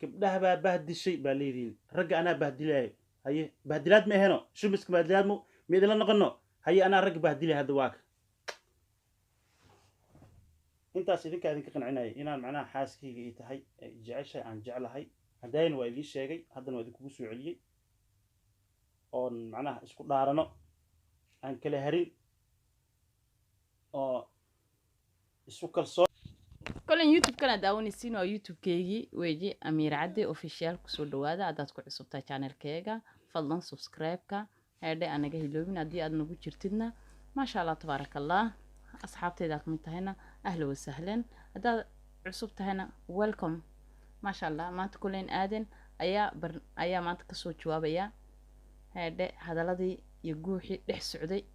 gabdhaha baa bahdishay baa leedihiin ragga anaa bahdilaayo haye bahdilaad ma aheno shumiska bahdilaad ma idinla noqono haye anaa ragga bahdilay hadda waaka intaas idinkaa idinka qancinaya inaan macnaha xaaskayga ii tahay jeceshay aan jeclahay haddayna waa idiin sheegay haddana waa idinkugu soo celiyey oon macnaha isku dhaarano aan kala harin oo isu kalsoon كلن يوتيوب كان داونيسين أو يوتيوب كيجي ويجي أمير عدي أوفيشال كسود هذا عدد كل عصبة channel كيجا فضلا سبسكرايب كا هذا أنا جاي لوبين عدي أدنى بوجرتنا ما شاء الله تبارك الله أصحابتي ذاك متهنا أهلا وسهلا هذا عصبة هنا ويلكم ما شاء الله ما تقولين آدن أيا ما تكسو جواب أيا هذا الذي يجوحي لحسعودي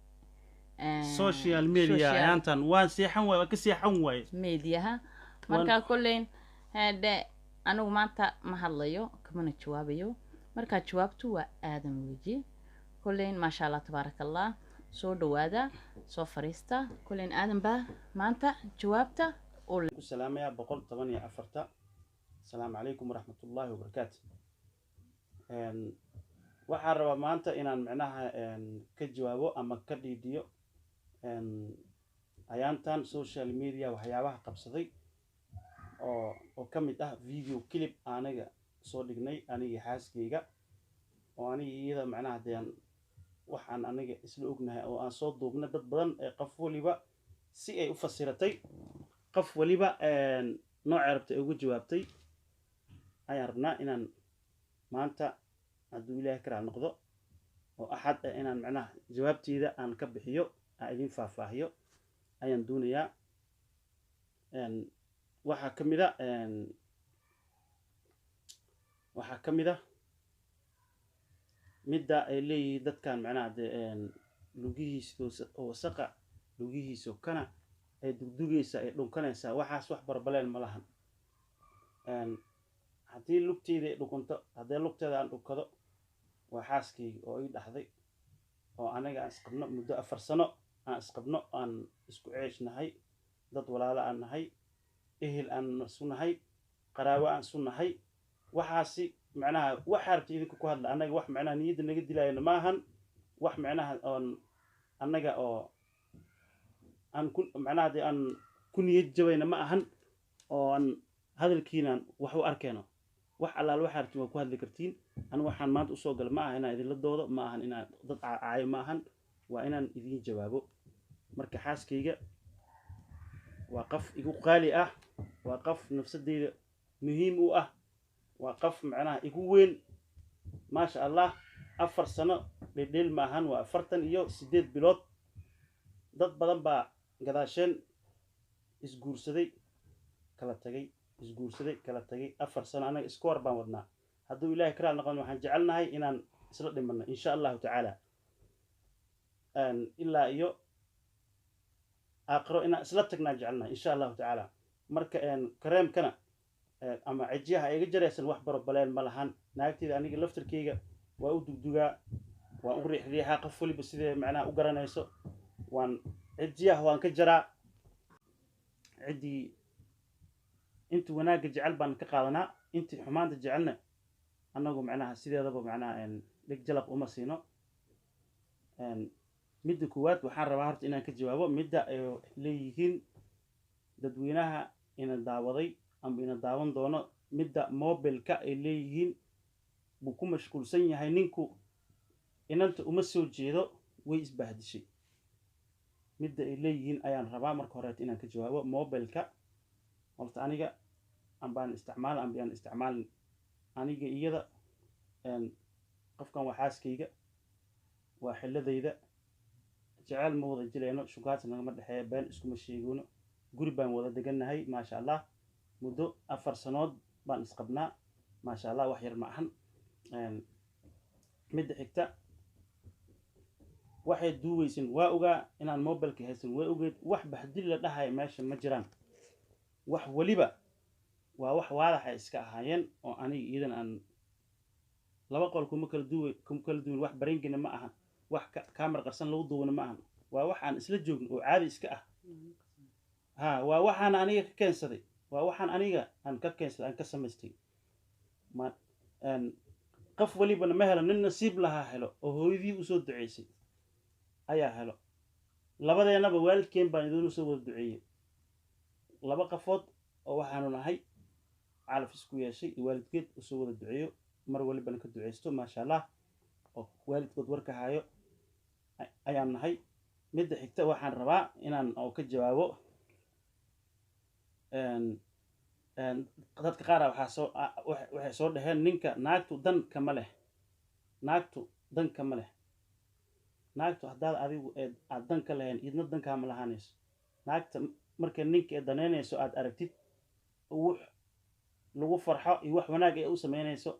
social media أنتن وان سيحن واي وكسيحن واي ميدياها marka kulleen hada anigu maanta ma hadlayo kamana jawaabayo marka jawaabtu waa aadan weji kulleen ma sha Allah tabarakallah soo dhawaada soo fariista kulleen aadan ba maanta jawaabta oo ku salaamaya 114 assalaamu alaykum warahmatullahi wabarakatuh waxaan rabaa maanta inaan macnaha ka jawaabo ama ka dhiidiyo ayaantan social media waxyaabaha qabsaday oo ka mid ah video clip anaga soo dhignay aniga xaaskayga oo aniga iyada macnaha dean waxaan aniga isla ognahay oo aan soo duubnay dad badan ee qof waliba si ay u fasiratay qof waliba nooc rabtay ugu jawaabtay ayaan rabnaa inaan maanta hadduu ilaahay ka raali noqdo oo axad inaan macnaha jawaabteeda aan ka bixiyo aan idin faahfaahiyo ayaan doonayaa waxaa ka mid ah midda ay leeyihiin dadkan macnaha lugihiisa wasaqa lugihiisa kana ay dugdugaysa ay dhunkanaysaa waxaas wax barbaleen ma lahan haddii lugteeda ay dhukunto haddii lugteeda aan dhunkado waa xaaskayga oo ii dhaxday oo anaga aan isqabno muddo 4 sano aan isqabno aan isku ceeshnahay dad walaalo aan nahay ehel aan sunahay qaraabo aan sunahay waxaasi macnaha wax aragti idinku ku hadla anaga wax macnaha niyada naga dilayna ma ahan wax macnaha on anaga oo aan ku macnaha aan ku niyad jabayna ma ahan oo aan hadalkiina wax u arkeeno wax allaal wax aragti waa ku hadli kartiin aniga waxaan maanta u soo gal ma aha inaan idin la doodo ma ahan inaan dad caayo ma ahan waa inaan idin jawaabo marka xaaskayga waa qof igu qaali ah waa qof nafsadeyda muhiim u ah waa qof macnaha igu weyn ma sha Allah 4 sano dhedhel ma ahan waa 48 bilood dad badan baa gadaasheen isguursaday kala tagay isguursaday kala tagay 4 sano anaga isku war baan wadnaa hadduu ilaahay ka raali noqon waxaan jecelnahay inaan isla dhimanno insha Allah ta'ala ilaa iyo aakhiro inaan isla tagnaa jecelnahay insha Allah ta'ala marka kareemkana ama cijiyaha iga jaraysan wax barbaleen ma lahan naagtida aniga laftirkeyga waa u dugdugaa waan u riixriixaa qof waliba sidee macnaha u garanayso waan cijiyaha waan ka jaraa cidii inta wanaaga jecel baan ka qaadanaa intii xumaanta jecelna annagu macnaha sideedaba macnaha dhig jalaq uma siino midda koowaad waxaan rabaa horta inaan ka jawaabo midda ay leeyihiin dadweynaha ina daawaday ama ina daawan doono midda mobilka ay leeyihiin buu ku mashquulsan yahay ninku inanta uma soo jeedo way isbahdishay midda ay leeyihiin ayaan rabaa marka hore inaan ka jawaabo mobilka horta aniga ambaan isticmaalin aniga iyada qofkan waa xaaskayga waa xilladayda jecel ma wada jilayno shukaadna nagama dhexeeya been iskuma sheegoono guri baan wada degannahay ma sha Allah muddo 4 sanood baan isqabnaa ma sha Allah wax yar ma ahan midda xigta waxay duuwaysin waa ogaa inaan mobilka haysan way ogeed wax bahdil la dhahay meesha ma jiraan wax waliba waa wax waadax iska ahaayeen oo aniga iidan aan laba qol kuma kala duwan wax bareengina ma aha wax kaamar qarsan lagu duubana ma aha waa wax aan isla joogno oo caadi iska ah waa waxaan aniga ka keensaday waa waxaan aniga aan ka keensaday aan ka samaystay ma qof walibana ma helo nin nasiib lahaa helo oo hooyadii usoo duceysay ayaa helo labadeenaba waalidkeen baan idiin usoo wada duceeyey laba qafood oo waxaanu nahay calaf isku yeeshay iyo waalidkeed usoo wada duceeyo mar walibana ka duceysto maasha allah oo waalidkood warka hayo ayaan nahay midda xigta waxaan rabaa inaan oo ka jawaabo dadka qaar waxay soo dhaheen ninka naagtu dan kama leh naagtu dan kama leh naagtu haddaad adigu aad dan ka lahayn idna dan kaama lahaanayso naagta marka ninka ee danaynayso aad aragtid wax lagu farxo iyo wax wanaag ee u samaynayso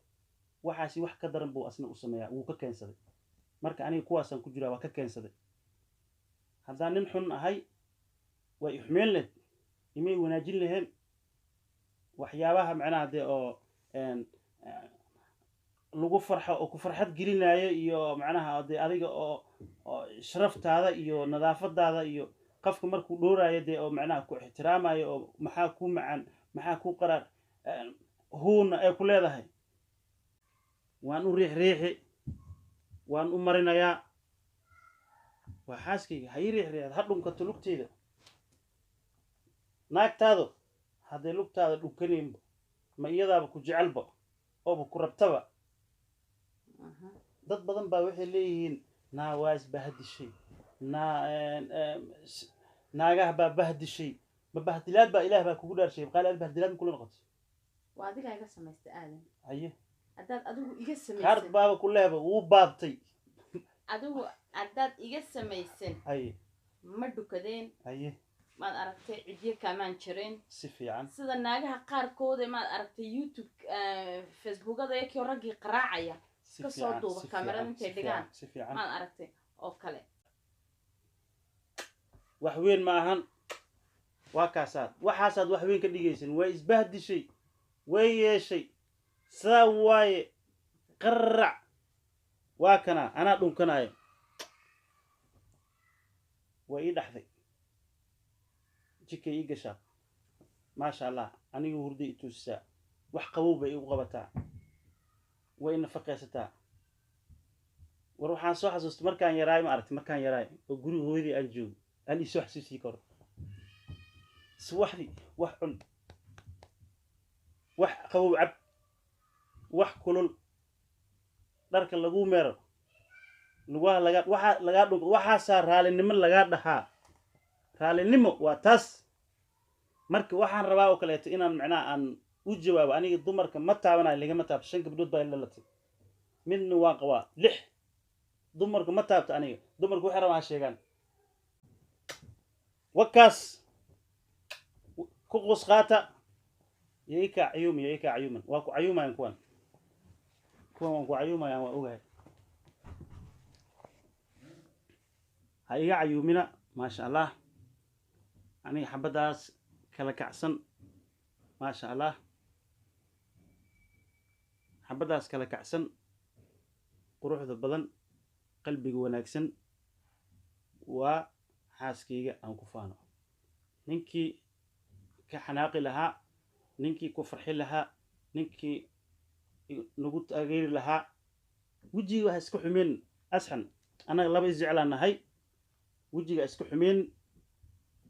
waxaasi wax ka daran buu asna u sameeyaa wuu ka keensaday marka aniga kuwaasaan ku jiraa waa ka keensaday haddaan nin xun ahay way xumeyn lehed imay wanaajin laheen waxyaabaha macnaha dee oo lagu farxo oo ku farxad gelinayo iyo macnaha dee adiga oo sharaftaada iyo nadaafadaada iyo qofka markuu dhoorayo dee oo macnaha ku ixtiraamayo oo maxaa ku macaan maxaa ku qaraar huuna ay ku leedahay waan u riixriixi waan u marinayaa waa xaaskayga ha ii riixriixad ha dhunkato lugteeda naagtaadu hadday lugtaada dhunkanaynba ma iyadaaba ku jecelba ooba ku rabtaba dad badan baa waxay leeyihiin naa waa isbahdishay naagaha baa bahdishay ma bahdilaad baa ilaah baa kugu dhaarshay qaali aad bahdilaad ma kula noqotay waa adigaa iga samaysta aadan haye haddaad adigu iga kaard samaysan baaba ku leehba wuu baabtay adigu haddaad iga samaysan haye ma dhukadeen haye maad aragtay cidyo kaamaan jireen si fiican sida naagaha qaarkooda maad aragtay youtube facebookada yakii raggii qaraacaya si kasoo fiican duuba si kaamirada fiican, intay si dhigaan fiican, si fiican maad aragtay oo kale wax weyn ma ahan waa kaasaad waxaasaad wax weyn ka dhigaysan way isbahdishay way yeeshay saa waaye qarac waa kana anaa dhunkanayo way ii dhaxday jikay ii gashaa maasha allah aniga hurday i tuusisaa wax qabow bay igu qabataa way nafaqaysataa war waxaan soo xasuustay markaan yaraay ma aragtay markaan yaraay oo guriga hooyadii aan joogo aan ii soo xasuusii karo subaxdii wax cun wax qabow cab wax kulul dharka lagu meero lugaha lagaa dhunko waxaasaa raalinimo lagaa dhahaa raalinimo waa taas marka waxaan rabaa oo kaleeto inaan macnaha aan u jawaabo aniga dumarka ma taabanayo ligama taabto 5 gabdhood baa ila latay midna waan qabaa 6 dumarka ma taabto aniga dumarku waxay rabaan sheegaan wakaas ku qusqaata yeyka cayuman waa ku cayumayaan kuwan waan ku cayumayaan waa ogahay ha iga cayumina maasha allah aniga xabadaas kala kacsan maasha allah xabadaas kala kacsan quruxda badan qalbiga wanaagsan waa xaaskayga aan ku faano ninkii ka xanaaqi lahaa ninkii ku farxi lahaa ninkii nagu taageeri lahaa wejiga waxa isku xumeen asxan anaga laba isjeclaan nahay wejiga isku xumeen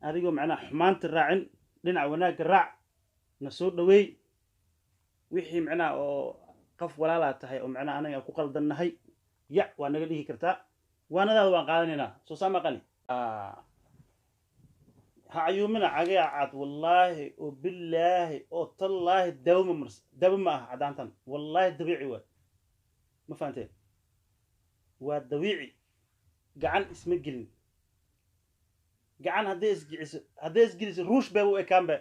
adigoo macnaha xumaanta raacin dhinac wanaagga raac na soo dhaweey wixii macnaha oo qof walaalaa tahay oo macnaha anaga ku qaldannahay ya waa naga dhihi kartaa waanadaada waan qaadanaynaa soo saama qali ha cayuumina cagaya cad wallaahi oo billaahi oo tallaahi daba ma aha caddaantan wallaahi dabiici waay ma fahanteen waa dabiici gacan isma gelin gacan hadday isgeliso ruush bay u ekaanba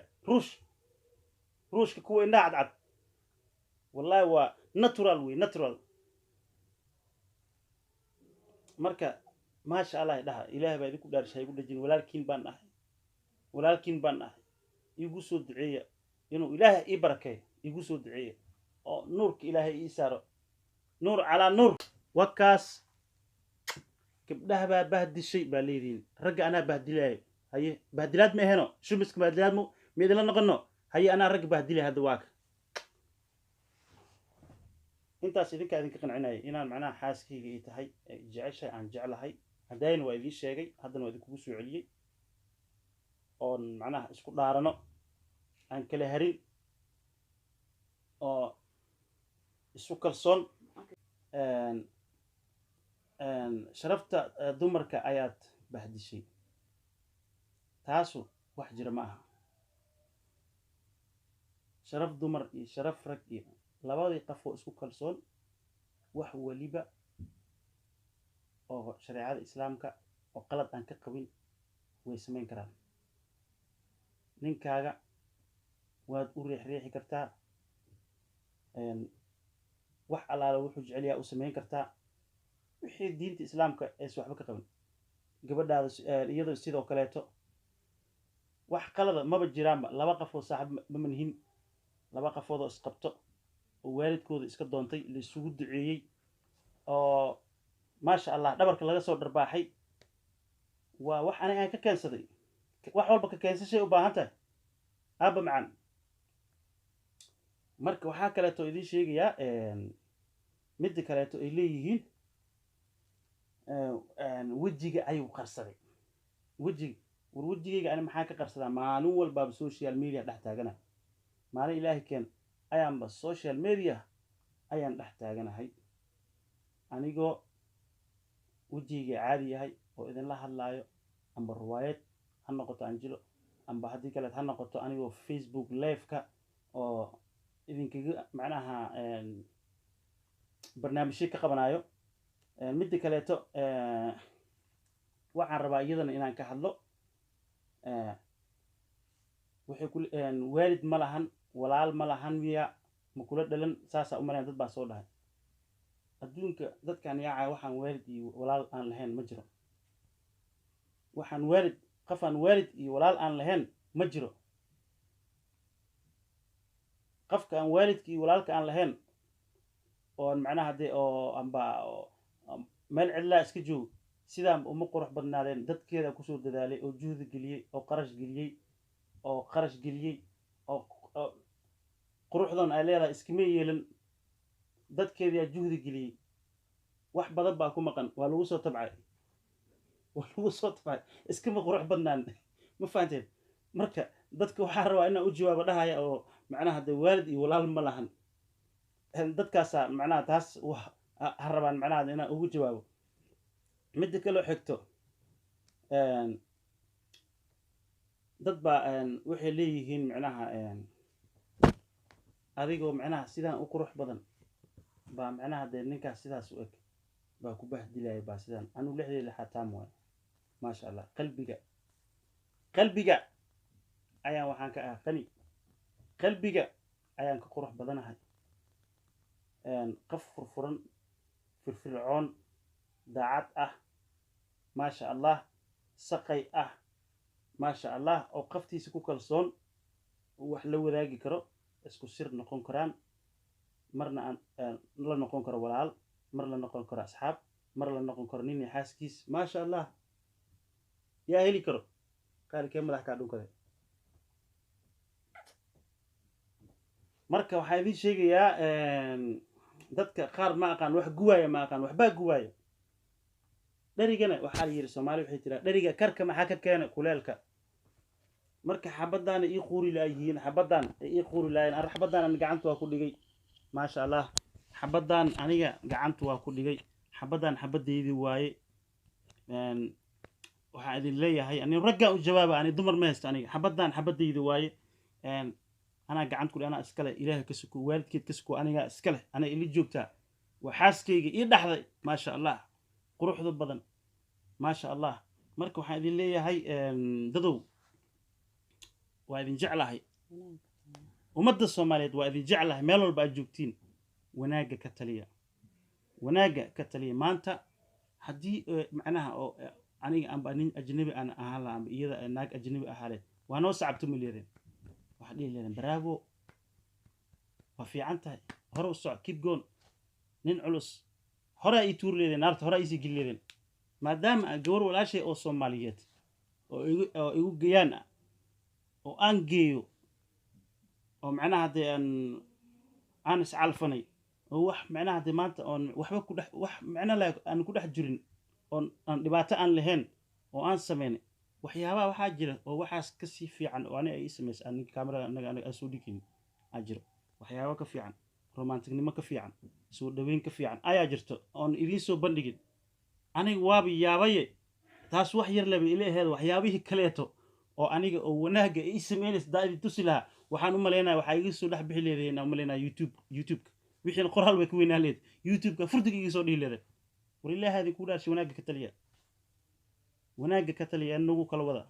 ruushka kuwa indhaha cadcad wallaahi waa natural wey natural marka maasha allah dhaha ilaahay baa idinku dhaarshay igu dhajin walaalkiin baan ahay igu soo duceeya inuu ilaahay ii barakeeyo igu soo duceeya oo nuurka ilaahay ii saaro nuur calaa nuur wakaas gabdhaha baa bahdishay baa leediin ragga anaa bahdilaayo haye bahdilaad ma aheno shumiska bahdilaad ma idinla noqono haye anaa ragga bahdilay hadda waaka intaas idinkaa idinka qancinaya inaan macnaha xaaskayga ii tahay jeceshahay aan jeclahay haddayna waa idiin sheegay haddana waa idinkugu soo celiyey oon macnaha isku dhaarano aan kala harin oo isu kalsoon sharafta dumarka ayaad bahdishay taasu wax jira ma aha sharaf dumar iyo sharaf rag iyo labadii qof oo isku kalsoon wax waliba oo shareecada islaamka oo qalad aan ka qabin way samayn karaan ninkaaga waad u riixriixi kartaa wax allaala wuxuu jecel yahay u samayn kartaa wixii diinta islaamka aysan waxba ka qabin gabadhaada iyadoo sidoo kaleeto wax qalada maba jiraanba laba qof oo saaxiib ma manihin laba qofood oo isqabto oo waalidkooda iska doontay la isugu duceeyey oo maasha allah dhabarka laga soo dharbaaxay waa wax aniga aan ka keensaday wax walba ka keensashay u baahan tahay aabba macaan marka waxaa kaleeto idiin sheegayaa midda kaleeto ay leeyihiin wejiga ayuu qarsaday wejiga war wejigayga ani maxaa ka qarsadaa maalin walbaaba social media dhex taagana maalin ilaahay keen ayaanba social media ayaan dhex taaganahay anigoo wejigayga caadi yahay oo idinla hadlaayo amba riwaayad ha noqoto anjilo amba haddii kaleed ha noqoto anigoo facebook live-ka oo idinkaga macnaha barnaamijyo ka qabanayo midda kaleeto waxaan rabaa iyadana inaan ka hadlo waxay ku waalid ma lahan walaal ma lahan miya ma kula dhalan saasaa u malayn dad baa soo dhahay adduunka dadkaan yaacaya waxaan waalid iyo walaal aan lahayn ma jiro waxaan waalid qof aan waalid iyo walaal aan lahayn ma jiro qofka aan waalidka iyo walaalka aan lahayn oon macnaha dee oo amba meel cidlaa iska joog sidaan uma qurux badnaadeen dadkeeda kusoo dadaalay oo juhdi geliyey oo qarash geliyey oo quruxdan ay leedahay iskama yeelan dadkeedaa juhdi geliyey wax badan baa ku maqan waa lagu soo tabcay iskama qurux badnaan ma fahanteen marka dadka waxaa rabaa inaan u jawaabo dhahaya oo macnaha dee waalid iyo walaal ma lahan dadkaasaa macnaha taas ha rabaan macnaha inaan ugu jawaabo midda kaloo xigto dad baa waxay leeyihiin macnaha adigoo macnaha sidaan u qurux badan baa macnaha dee ninkaas sidaas u eg baa ku bahdilaya baa sidaan anigu lixdii lixaad taam waayo maasha allah qalbiga ayaan waxaan ka ahaa qani qalbiga ayaan ka qurux badanahay qof furfuran firfircoon daacad ah maasha allah saqay ah maasha allah oo qaftiisa ku kalsoon wax la wadaagi karo isku sir noqon karaan marna aan la noqon karo walaal mar la noqon karo asxaab mar la noqon karo nin xaaskiis maasha allah yaa heli karo qaalkee madax kaa dhunkade marka waxaa idiin sheegayaa dadka qaar ma aqaan wax guwaaya ma aqaan waxbaa guwaaya dharigana waxaa la yidhi soomaali waxay tiraa dhariga karka maxaa ka keena kuleelka marka xabadaana ii quuri laayihiin xabadaan ay ii quuri laayeen ar xabadaan aniga gacanta waa ku dhigay maasha allah xabadaan aniga gacanta waa ku dhigay xabadaan xabadeydii waaye waxaa idin leeyahay ani raggaan u jawaaba ani dumar ma haysto aniga xabadaan xabadeydii waaye anaa gacanta ku dhig anaa iskale ilaahay ka suko waalidkeed ka suko anigaa iskale anaa ili joogtaa waa xaaskayga ii dhaxday maasha allah quruxda badan maasha allah marka waxaan idin leeyahay dadow waa idin jeclahay ummadda soomaaliyeed waa idin jeclahay meel walba aad joogtiin wanaagga ka taliya maanta haddii macnaha oo aniga amba nin ajnabi aan ahaan laha amba iyada naag ajnabi ahaaleen waa noo sacabto ma leedeen waxaa dhihi leedeen bravo waa fiican tahay hore u soco keep going nin culus horaa ii tuuri leedeen naarta horaa iisii geli leedeen maadaama gabar walaashay oo soomaaliyeed oo igu geyaan ah oo aan geeyo oo macnaha dee aan iscalfanay oo wax macnaha hadda maanta oon waxba ku dhex wax macno leh aan ku dhex jirin oon aan dhibaato aan lahayn oo aan sameynay waxyaabaha waxaa jira oo waxaas ka sii fiican oo aniga ay samaysay aan kamarada anaga soo dhigin aa jiro waxyaabo ka fiican romanticnimo ka fiican soo dhaweyn ka fiican ayaa jirto oon idiin soo bandhigin aniga waaba yaabaye taas wax yar laba ila aheed waxyaabihii kaleeto oo aniga oo wanaaga ay sameynaysa daadii tusi lahaa waxaan u maleynayaa waxaa iga soo dhex bixi leedahay inaan u maleynayaa youtube wixiina qoraal bay ku weynaa leed youtube-ka furdiga iga soo dhihi leedahay war ilaahaadii ku dhaashay wanaagga ka taliya nagu kala wada